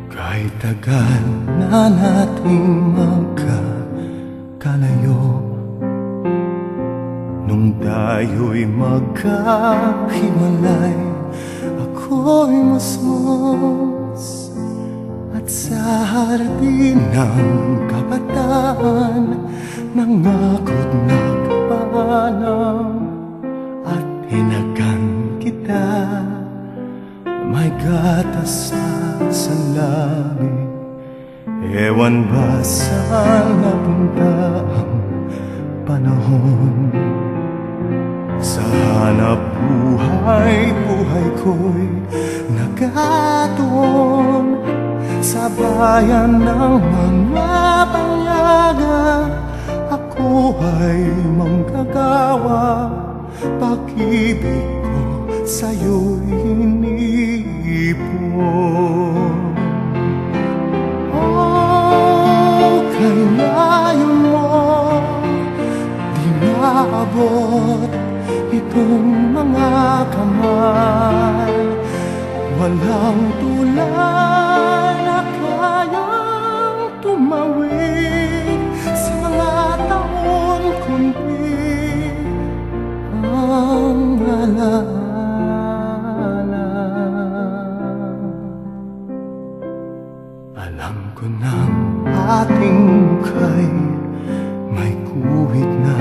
Kahit tagal na nating magkakalayo, nung tayo'y magkahiwalay, ako'y masmos at sa hardin ng kabataan, nangakot nagpaalam at hinagan kita. May gatas sa labi, ewan ba saan napunta ang panahon? Sa hanap buhay ko'y nagkatuon sa bayan ng mga panyaga. Ako ay manggagawa, pag-ibig ko sa'yo'y iniipon. Oh, kay layo mo, di maabot itong mga kamay. Walang tulay na kayang tumawid sa mga taon, kundi ang alaala. Alam ko nang ating mukha'y may guhit na,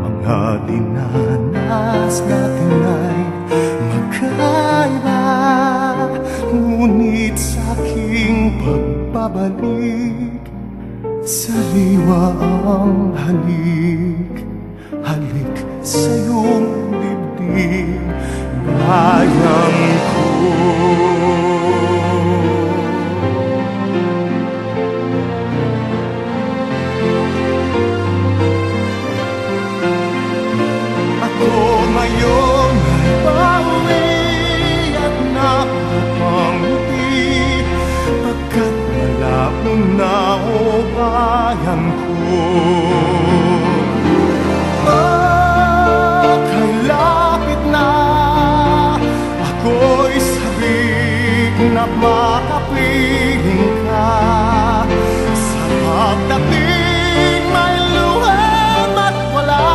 mga dinanas natin ay magkaiba. Ngunit sa aking pagbabalik, sariwa ang halik, halik sa iyong dibdib, bayang ko. Ngayon ay pauwi at nakapangiti, pagkat malabo na o bayan ko. Kay lapit na, ako'y sabik na makapiling ka. Sa pagdating may luhem at wala,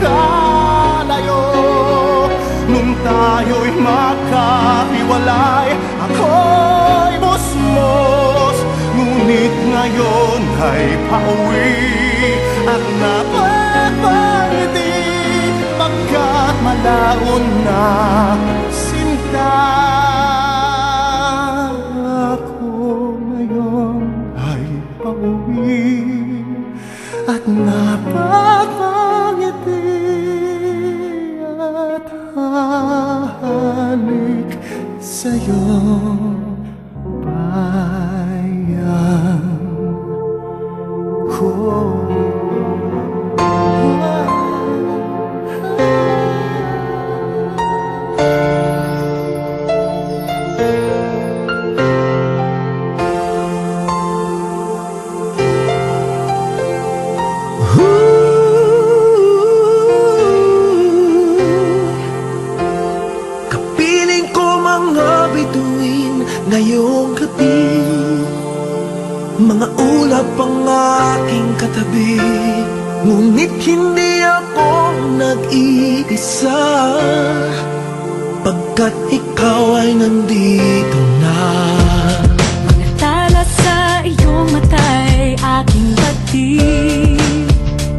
magkakalayo, nung tayo'y magkahiwalay, ako'y musmos. Ngunit ngayon ay pauwi at napagpangiti, pagkat malaon na sinta. Ako ngayon ay pauwi at napagpangiti at hahalik sa iyong bayan ko. Ngayong gabi, mga ulap ang aking katabi, ngunit hindi ako nag-iisa, pagkat ikaw ay nandito na. Mga tala sa iyong mata'y aking batid,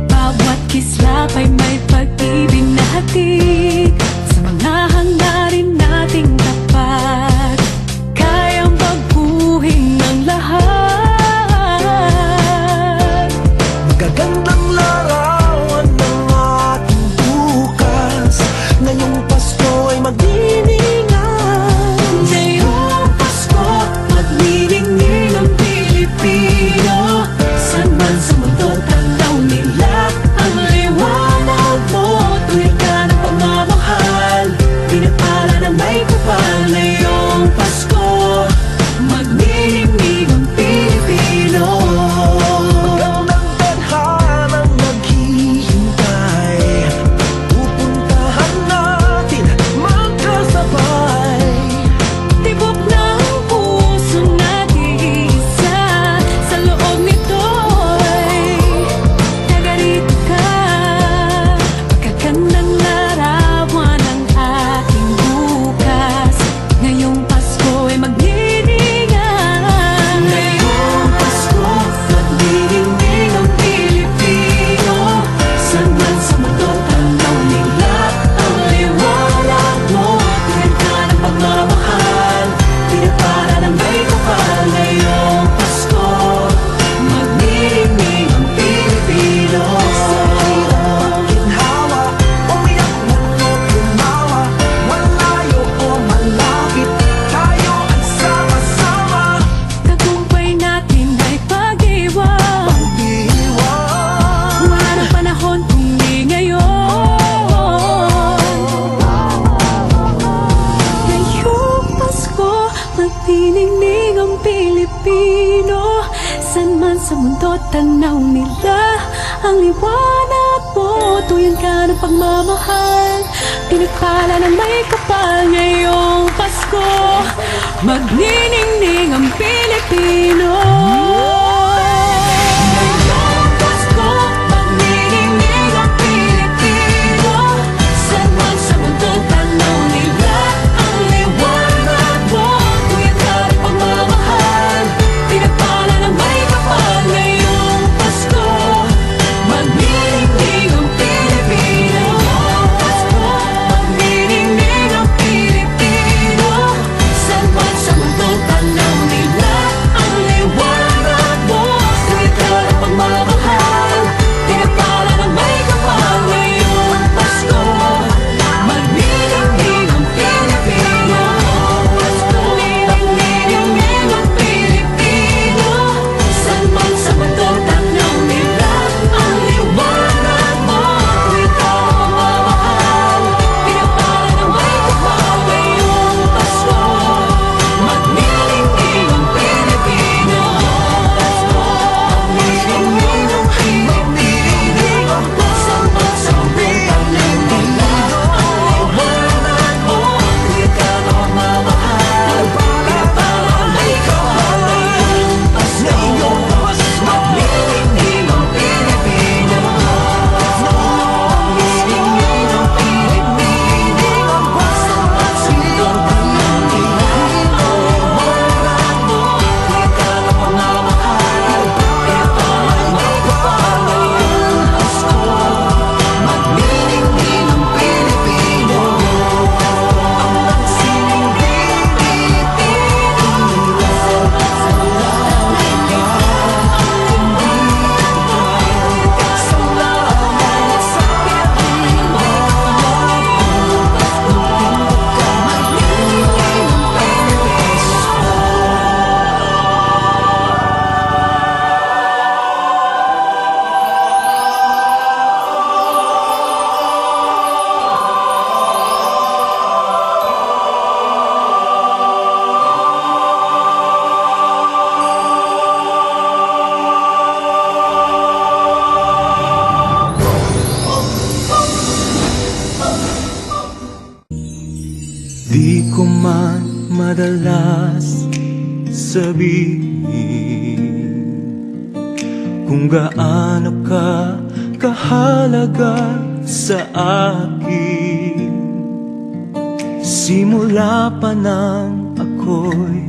bawat kislap ay may pag-ibig na hatid. Sa mga hangarin nating tapat, kayang baguhin ng lahat. Magagandang larawan ng ating bukas, ngayong Pasko ay mag-iingat. Ngayong Pasko sa mundo, tanaw nila ang liwanag mo. Tuyan ka ng pagmamahal, pinagpala ng may kapal ngayong Pasko. Magniningning ang Pilipino. Ngayong Pasko, magniningning ang Pilipino. Saan man sa mundo, tanaw nila ang liwanag mo. Tuyan ka ng pagmamahal, pinagpala ng may kapal ngayong Pasko. Magniningning ang Pilipino. Pasko, magniningning ang Pilipino. Saan man sa mundo, tanaw nila ang liwanag mo. Tuyan ka ng pagmamahal, pinagpala ng may kapal ngayong Pasko. Magniningning ang Pilipino. Pasko, magniningning ang Pilipino. Saan man sa mundo, tanaw nila ang liwanag mo. Tuyan ka ng pagmamahal, pinagpala ng may kapal ngayong Pasko. Magniningning ang Pilipino. Pasko, magniningning ang Pilipino. Saan man sa mundo, tanaw nila ang liwanag mo. Tuyan ka ng pagmamahal, pinagpala ng may kapal ngayong Pasko. Magniningning ang Pilipino. Magniningning ang Pilipino. Saan man sa mundo, tanaw nila ang liwanag mo. Tuyan ka ng pagmamahal, pinagpala ng may kapal ngayong Pasko. Magniningning ang Pilipino. Ang magsining Pilipino. Sa mga salamat sa Pilipino. Di ko man madalas sabihin kung gaano ka kahalaga sa akin. Simula pa nang ako'y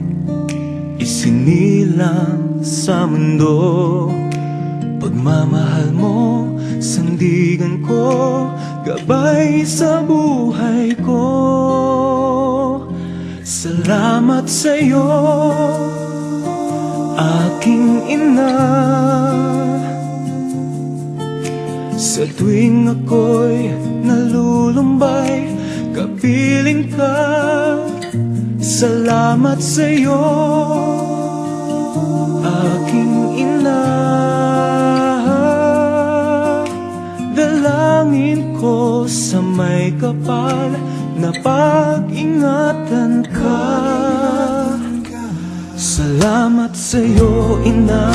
isinilang sa mundo, pagmamahal mo, sandigan ko, gabay sa buhay ko. Salamat sa'yo, aking ina. Sa tuwing ako'y nalulumbay, kapiling ka. Salamat sa'yo, aking ina. Dalangin ko sa may kapal na pag-ingatan ka. Salamat sa'yo, ina.